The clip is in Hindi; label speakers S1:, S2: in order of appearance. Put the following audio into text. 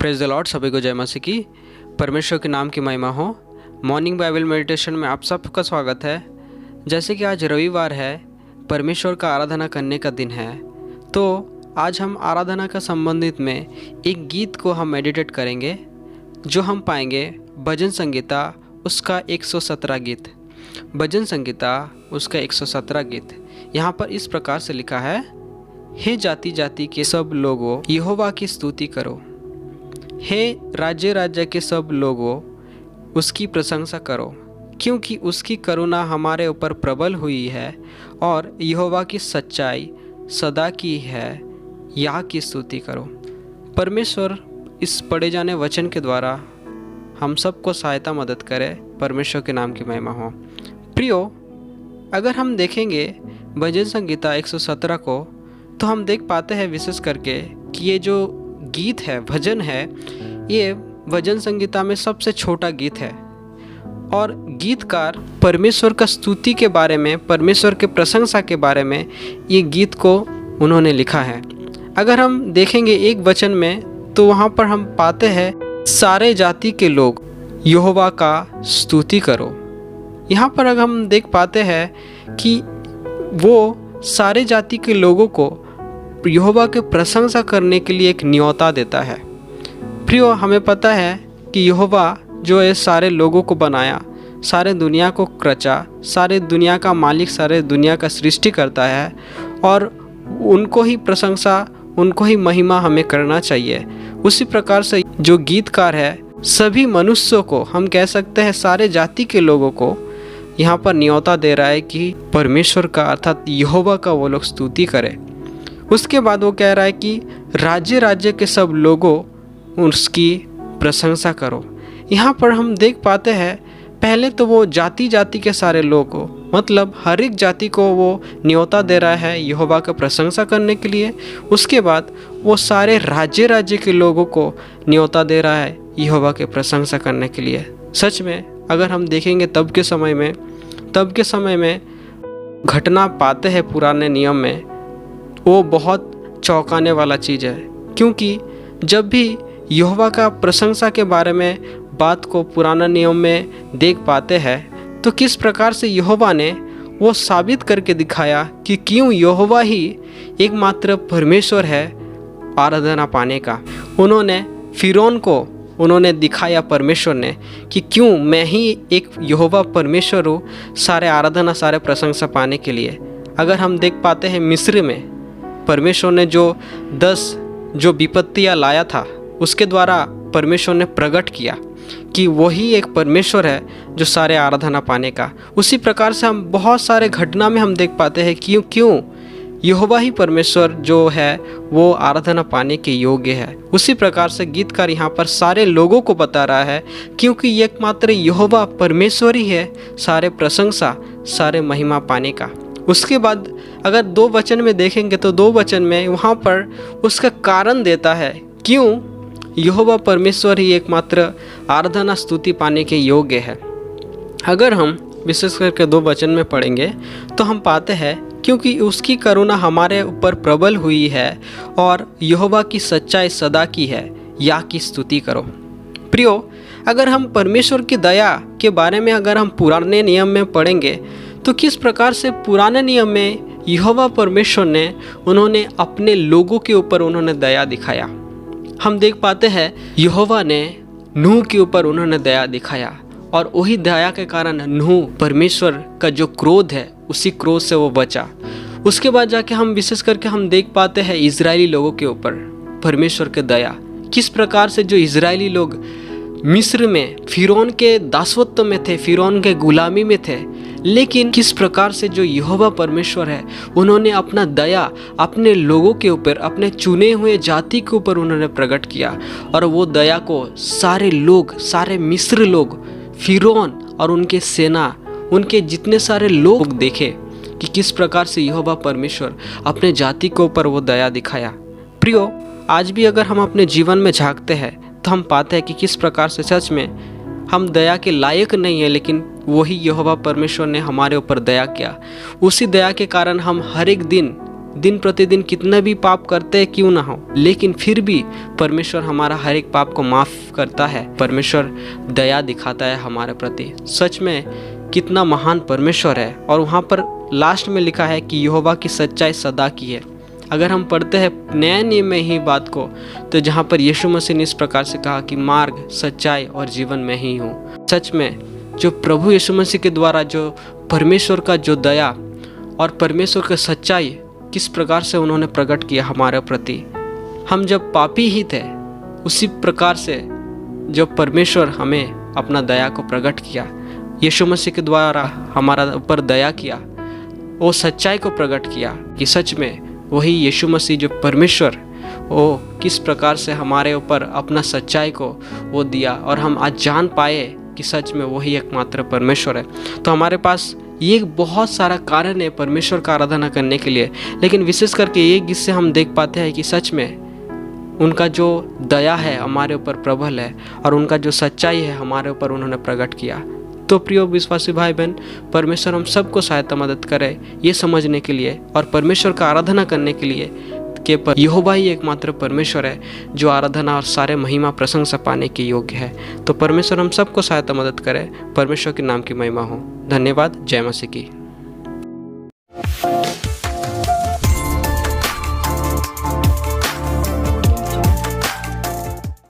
S1: Praise the Lord. सभी को जय मसीह की। परमेश्वर के नाम की महिमा हो। मॉर्निंग बाइबल मेडिटेशन में आप सबका स्वागत है। जैसे कि आज रविवार है, परमेश्वर का आराधना करने का दिन है, तो आज हम आराधना का संबंधित में एक गीत को हम मेडिटेट करेंगे जो हम पाएंगे भजन संगीता उसका 117 गीत। भजन संगीता उसका 117 गीत यहाँ पर इस प्रकार से लिखा है, हे जाति जाति के सब लोगों यहोवा की स्तुति करो, हे राज्य राज्य के सब लोगों उसकी प्रशंसा करो, क्योंकि उसकी करुणा हमारे ऊपर प्रबल हुई है और यहोवा की सच्चाई सदा की है, या की स्तुति करो। परमेश्वर इस पढ़े जाने वचन के द्वारा हम सबको सहायता मदद करे। परमेश्वर के नाम की महिमा हो। प्रियो, अगर हम देखेंगे भजन संगीता 117 को, तो हम देख पाते हैं विशेष करके कि ये जो गीत है, भजन है, ये भजन संगीता में सबसे छोटा गीत है और गीतकार परमेश्वर का स्तुति के बारे में, परमेश्वर के प्रशंसा के बारे में ये गीत को उन्होंने लिखा है। अगर हम देखेंगे एक वचन में, तो वहाँ पर हम पाते हैं, सारे जाति के लोग यहोवा का स्तुति करो। यहाँ पर अगर हम देख पाते हैं कि वो सारे जाति के लोगों को यहोवा के प्रशंसा करने के लिए एक न्योता देता है। प्रियो, हमें पता है कि यहोवा जो है सारे लोगों को बनाया, सारे दुनिया को रचा, सारे दुनिया का मालिक, सारे दुनिया का सृष्टि करता है और उनको ही प्रशंसा, उनको ही महिमा हमें करना चाहिए। उसी प्रकार से जो गीतकार है, सभी मनुष्यों को, हम कह सकते हैं सारे जाति के लोगों को यहाँ पर न्योता दे रहा है कि परमेश्वर का अर्थात यहोवा का वो लोग स्तुति करें। उसके बाद वो कह रहा है कि राज्य राज्य के सब लोगों उसकी प्रशंसा करो। यहाँ पर हम देख पाते हैं, पहले तो वो जाति जाति के सारे लोगों को, मतलब हर एक जाति को वो न्योता दे रहा है यहोवा का प्रशंसा करने के लिए। उसके बाद वो सारे राज्य राज्य के लोगों को न्योता दे रहा है यहोवा के प्रशंसा करने के लिए। सच में अगर हम देखेंगे तब के समय में घटना पाते हैं पुराने नियम में, वो बहुत चौंकाने वाला चीज़ है। क्योंकि जब भी यहोवा का प्रशंसा के बारे में बात को पुराना नियम में देख पाते हैं, तो किस प्रकार से यहोवा ने वो साबित करके दिखाया कि क्यों यहोवा ही एकमात्र परमेश्वर है आराधना पाने का। उन्होंने फिरौन को उन्होंने दिखाया, परमेश्वर ने, कि क्यों मैं ही एक यहोवा परमेश्वर हूँ सारे आराधना, सारे प्रशंसा पाने के लिए। अगर हम देख पाते हैं मिस्र में परमेश्वर ने जो 10 जो विपत्तियाँ लाया था, उसके द्वारा परमेश्वर ने प्रकट किया कि वही एक परमेश्वर है जो सारे आराधना पाने का। उसी प्रकार से हम बहुत सारे घटना में हम देख पाते हैं क्यों यहोवा ही परमेश्वर जो है वो आराधना पाने के योग्य है। उसी प्रकार से गीतकार यहाँ पर सारे लोगों को बता रहा है, क्योंकि एकमात्र यहोवा परमेश्वर ही है सारे प्रशंसा, सारे महिमा पाने का। उसके बाद अगर 2 वचन में देखेंगे, तो 2 वचन में वहाँ पर उसका कारण देता है क्यों यहोवा परमेश्वर ही एकमात्र आराधना स्तुति पाने के योग्य है। अगर हम विशेष करके 2 वचन में पढ़ेंगे, तो हम पाते हैं, क्योंकि उसकी करुणा हमारे ऊपर प्रबल हुई है और यहोवा की सच्चाई सदा की है, या की स्तुति करो। प्रियो, अगर हम परमेश्वर की दया के बारे में अगर हम पुराने नियम में पढ़ेंगे, तो किस प्रकार से पुराने नियम में यहोवा परमेश्वर ने उन्होंने अपने लोगों के ऊपर उन्होंने दया दिखाया। हम देख पाते हैं यहोवा ने नूह के ऊपर उन्होंने दया दिखाया और वही दया के कारण नूह परमेश्वर का जो क्रोध है उसी क्रोध से वो बचा। उसके बाद जाके हम विशेष करके हम देख पाते हैं इजरायली लोगों के ऊपर परमेश्वर के दया, किस प्रकार से जो इजरायली लोग मिस्र में फिरौन के दासत्व में थे, फिरौन के गुलामी में थे, लेकिन किस प्रकार से जो यहोवा परमेश्वर है उन्होंने अपना दया अपने लोगों के ऊपर, अपने चुने हुए जाति के ऊपर उन्होंने प्रकट किया। और वो दया को सारे लोग, सारे मिस्र लोग, फिरौन और उनके सेना, उनके जितने सारे लोग देखे कि किस प्रकार से यहोवा परमेश्वर अपने जाति के ऊपर वो दया दिखाया। प्रियो, आज भी अगर हम अपने जीवन में झांकते हैं, तो हम पाते हैं कि किस प्रकार से सच में हम दया के लायक नहीं है, लेकिन वही यहोवा परमेश्वर ने हमारे ऊपर दया किया। उसी दया के कारण हम हर एक दिन दिन प्रतिदिन कितना भी पाप करते क्यों ना हो, लेकिन फिर भी परमेश्वर हमारा हर एक पाप को माफ़ करता है। परमेश्वर दया दिखाता है हमारे प्रति। सच में कितना महान परमेश्वर है। और वहाँ पर लास्ट में लिखा है कि यहोवा की सच्चाई सदा की है। अगर हम पढ़ते हैं नए नियम में ही बात को, तो जहाँ पर यीशु मसीह ने इस प्रकार से कहा कि मार्ग, सच्चाई और जीवन में ही हूँ। सच में जो प्रभु यीशु मसीह के द्वारा जो परमेश्वर का जो दया और परमेश्वर का सच्चाई किस प्रकार से उन्होंने प्रकट किया हमारे प्रति। हम जब पापी ही थे, उसी प्रकार से जो परमेश्वर हमें अपना दया को प्रकट किया, यीशु मसीह के द्वारा हमारा ऊपर दया किया, वो सच्चाई को प्रकट किया कि सच में वही यीशु मसीह जो परमेश्वर, वो किस प्रकार से हमारे ऊपर अपना सच्चाई को वो दिया और हम आज जान पाए कि सच में वही एकमात्र परमेश्वर है। तो हमारे पास ये बहुत सारा कारण है परमेश्वर का आराधना करने के लिए, लेकिन विशेष करके एक जिससे हम देख पाते हैं कि सच में उनका जो दया है हमारे ऊपर प्रबल है और उनका जो सच्चाई है हमारे ऊपर उन्होंने प्रकट किया। तो प्रिय विश्वासी भाई बहन, परमेश्वर हम सबको सहायता मदद करे ये समझने के लिए और परमेश्वर का आराधना करने के लिए कि यहोवा ही एकमात्र परमेश्वर है जो आराधना और सारे महिमा प्रशंसा पाने के योग्य है। तो परमेश्वर हम सबको सहायता मदद करे। परमेश्वर के नाम की महिमा हो। धन्यवाद। जय मसीह की।